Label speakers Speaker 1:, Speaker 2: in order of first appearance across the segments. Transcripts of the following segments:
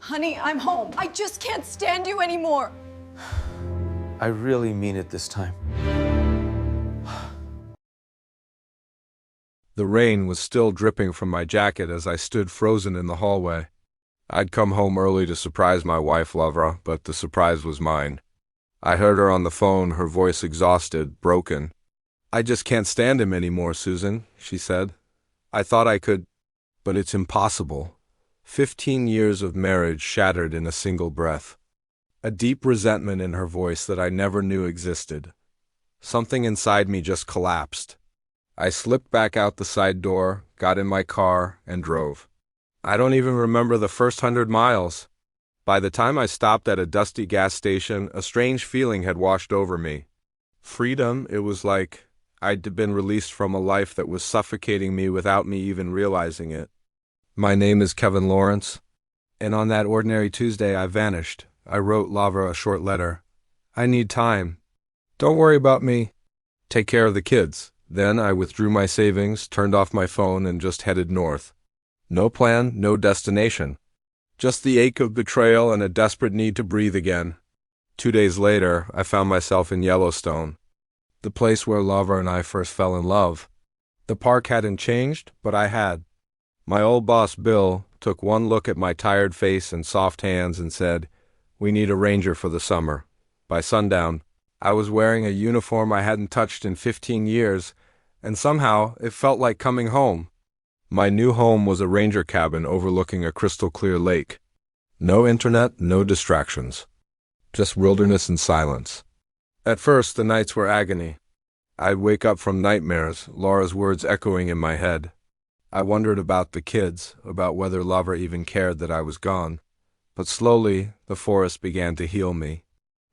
Speaker 1: Honey, I'm home. I just can't stand you anymore.
Speaker 2: I really mean it this time.
Speaker 3: The rain was still dripping from my jacket as I stood frozen in the hallway. I'd come home early to surprise my wife, Lavra, but the surprise was mine. I heard her on the phone, her voice exhausted, broken. "I just can't stand him anymore, Susan," she said. "I thought I could, but it's impossible." 15 years of marriage shattered in a single breath. A deep resentment in her voice that I never knew existed. Something inside me just collapsed. I slipped back out the side door, got in my car, and drove. I don't even remember the first 100 miles. By the time I stopped at a dusty gas station, a strange feeling had washed over me. Freedom, it was like I'd been released from a life that was suffocating me without me even realizing it. My name is Kevin Lawrence, and on that ordinary Tuesday I vanished. I wrote Lavra a short letter. "I need time. Don't worry about me. Take care of the kids." Then I withdrew my savings, turned off my phone, and just headed north. No plan, no destination. Just the ache of betrayal and a desperate need to breathe again. 2 days later, I found myself in Yellowstone, the place where Lavra and I first fell in love. The park hadn't changed, but I had. My old boss, Bill, took one look at my tired face and soft hands and said, "We need a ranger for the summer." By sundown, I was wearing a uniform I hadn't touched in 15 years, and somehow it felt like coming home. My new home was a ranger cabin overlooking a crystal-clear lake. No internet, no distractions. Just wilderness and silence. At first, the nights were agony. I'd wake up from nightmares, Laura's words echoing in my head. I wondered about the kids, about whether Lavra even cared that I was gone. But slowly, the forest began to heal me.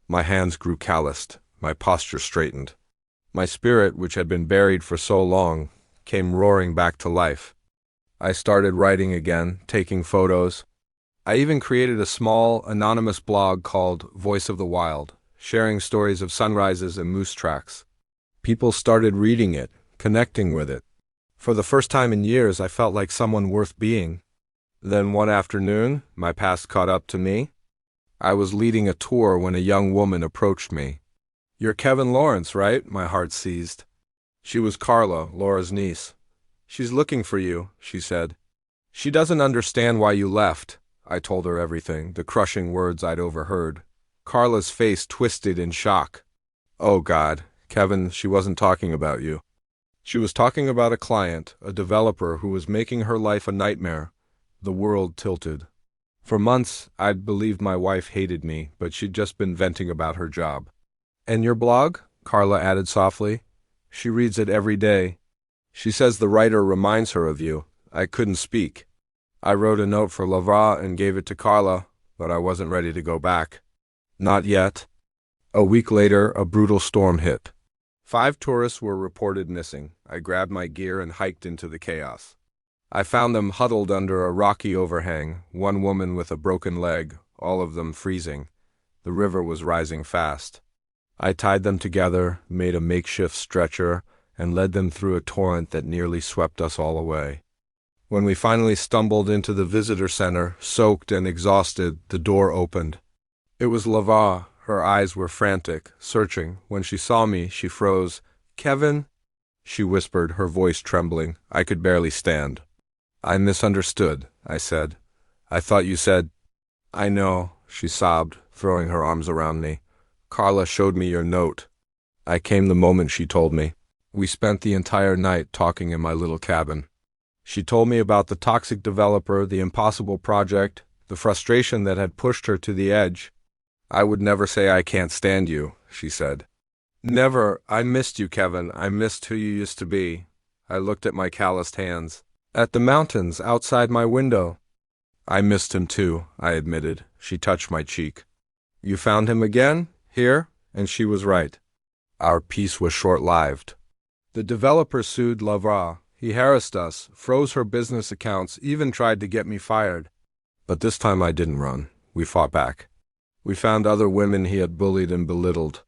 Speaker 3: My hands grew calloused, my posture straightened. My spirit, which had been buried for so long, came roaring back to life. I started writing again, taking photos. I even created a small, anonymous blog called Voice of the Wild, sharing stories of sunrises and moose tracks. People started reading it, connecting with it. For the first time in years, I felt like someone worth being. Then one afternoon, my past caught up to me. I was leading a tour when a young woman approached me. "You're Kevin Lawrence, right?" My heart seized. She was Carla, Laura's niece. "She's looking for you," she said. "She doesn't understand why you left." I told her everything, the crushing words I'd overheard. Carla's face twisted in shock. "Oh, God, Kevin, she wasn't talking about you. She was talking about a client, a developer who was making her life a nightmare." The world tilted. For months, I'd believed my wife hated me, but she'd just been venting about her job. "And your blog?" Carla added softly. "She reads it every day. She says the writer reminds her of you." I couldn't speak. I wrote a note for Lavra and gave it to Carla, but I wasn't ready to go back. Not yet. A week later, a brutal storm hit. 5 tourists were reported missing. I grabbed my gear and hiked into the chaos. I found them huddled under a rocky overhang, one woman with a broken leg, all of them freezing. The river was rising fast. I tied them together, made a makeshift stretcher, and led them through a torrent that nearly swept us all away. When we finally stumbled into the visitor center, soaked and exhausted, the door opened. It was Lavra. Her eyes were frantic, searching. When she saw me, she froze. "Kevin?" she whispered, her voice trembling. I could barely stand. "I misunderstood," I said. "I thought you said—" "I know," she sobbed, throwing her arms around me. "Carla showed me your note. I came the moment she told me." We spent the entire night talking in my little cabin. She told me about the toxic developer, the impossible project, the frustration that had pushed her to the edge. "I would never say I can't stand you," she said. "Never. I missed you, Kevin. I missed who you used to be." I looked at my calloused hands. "At the mountains, outside my window." "I missed him too," I admitted. She touched my cheek. "You found him again? Here?" And she was right. Our peace was short-lived. The developer sued Lavra. He harassed us, froze her business accounts, even tried to get me fired. But this time I didn't run. We fought back. We found other women he had bullied and belittled.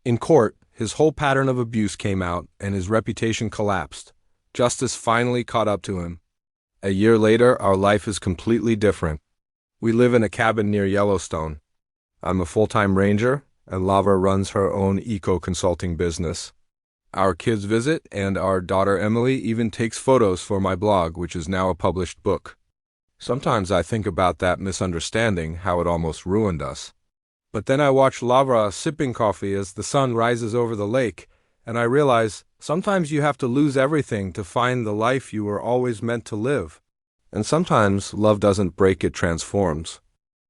Speaker 3: In court, his whole pattern of abuse came out, and his reputation collapsed. Justice finally caught up to him. A year later, our life is completely different. We live in a cabin near Yellowstone. I'm a full-time ranger, and Lavra runs her own eco-consulting business. Our kids visit, and our daughter Emily even takes photos for my blog, which is now a published book. Sometimes I think about that misunderstanding, how it almost ruined us. But then I watch Lavra sipping coffee as the sun rises over the lake, and I realize sometimes you have to lose everything to find the life you were always meant to live. And sometimes love doesn't break, it transforms.